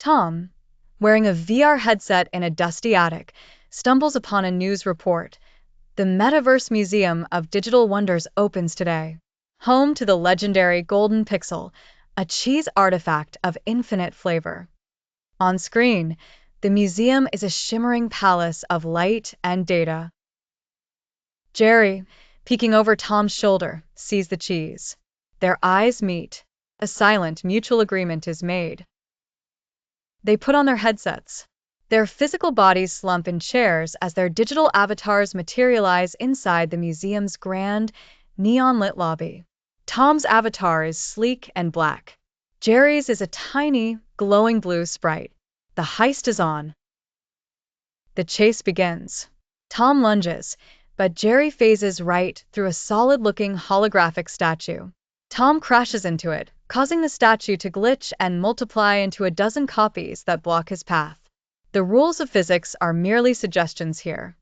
Tom, wearing a VR headset in a dusty attic, stumbles upon a news report. The Metaverse Museum of Digital Wonders opens today, home to the legendary Golden Pixel, a cheese artifact of infinite flavor. On screen, the museum is a shimmering palace of light and data. Jerry, peeking over Tom's shoulder, sees the cheese. Their eyes meet. A silent, mutual agreement is made. They put on their headsets. Their physical bodies slump in chairs as their digital avatars materialize inside the museum's grand, neon-lit lobby. Tom's avatar is sleek and black. Jerry's is a tiny, glowing blue sprite. The heist is on. The chase begins. Tom lunges, but Jerry phases right through a solid-looking holographic statue. Tom crashes into it, causing the statue to glitch and multiply into a dozen copies that block his path. The rules of physics are merely suggestions here.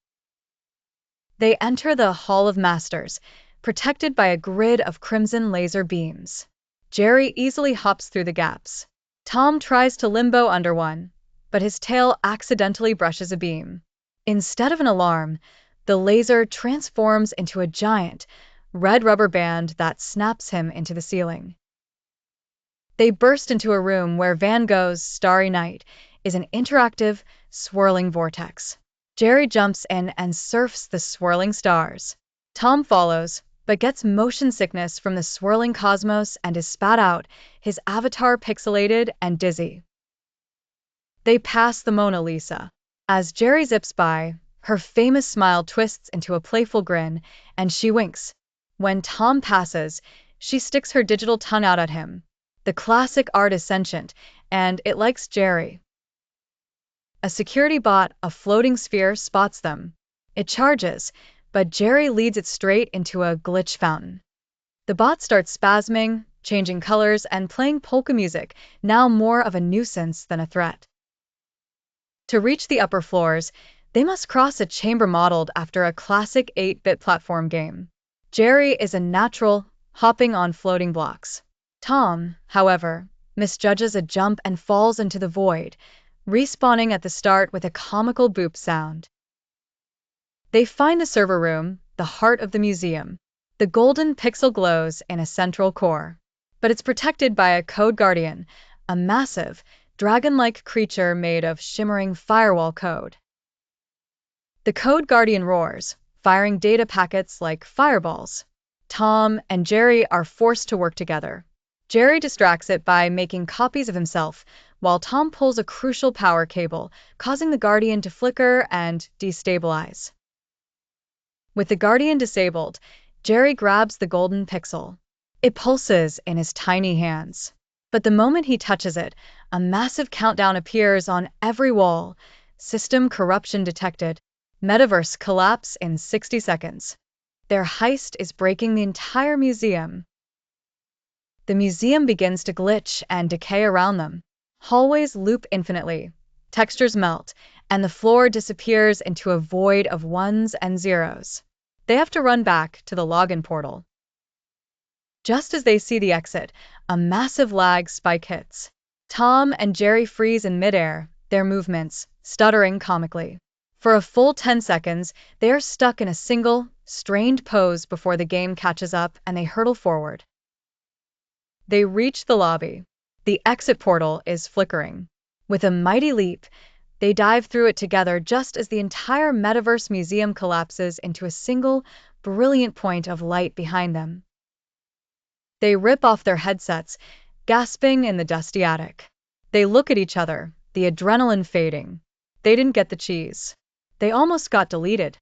They enter the Hall of Masters, protected by a grid of crimson laser beams. Jerry easily hops through the gaps. Tom tries to limbo under one, but his tail accidentally brushes a beam. Instead of an alarm, the laser transforms into a giant, red rubber band that snaps him into the ceiling. They burst into a room where Van Gogh's Starry Night is an interactive, swirling vortex. Jerry jumps in and surfs the swirling stars. Tom follows, but gets motion sickness from the swirling cosmos and is spat out, his avatar pixelated and dizzy. They pass the Mona Lisa. As Jerry zips by, her famous smile twists into a playful grin, and she winks. When Tom passes, she sticks her digital tongue out at him. The classic art is sentient, and it likes Jerry. A security bot, a floating sphere, spots them. It charges, but Jerry leads it straight into a glitch fountain. The bot starts spasming, changing colors, and playing polka music, now more of a nuisance than a threat. To reach the upper floors, they must cross a chamber modeled after a classic 8-bit platform game. Jerry is a natural, hopping on floating blocks. Tom, however, misjudges a jump and falls into the void, respawning at the start with a comical boop sound. They find the server room, the heart of the museum. The golden pixel glows in a central core, but it's protected by a code guardian, a massive, dragon-like creature made of shimmering firewall code. The code guardian roars, firing data packets like fireballs. Tom and Jerry are forced to work together. Jerry distracts it by making copies of himself, while Tom pulls a crucial power cable, causing the Guardian to flicker and destabilize. With the Guardian disabled, Jerry grabs the golden pixel. It pulses in his tiny hands. But the moment he touches it, a massive countdown appears on every wall. System corruption detected. Metaverse collapse in 60 seconds. Their heist is breaking the entire museum. The museum begins to glitch and decay around them. Hallways loop infinitely, textures melt, and the floor disappears into a void of ones and zeros. They have to run back to the login portal. Just as they see the exit, a massive lag spike hits. Tom and Jerry freeze in midair, their movements stuttering comically. For a full 10 seconds, they are stuck in a single, strained pose before the game catches up and they hurtle forward. They reach the lobby. The exit portal is flickering. With a mighty leap, they dive through it together just as the entire Metaverse Museum collapses into a single, brilliant point of light behind them. They rip off their headsets, gasping in the dusty attic. They look at each other, the adrenaline fading. They didn't get the cheese. They almost got deleted.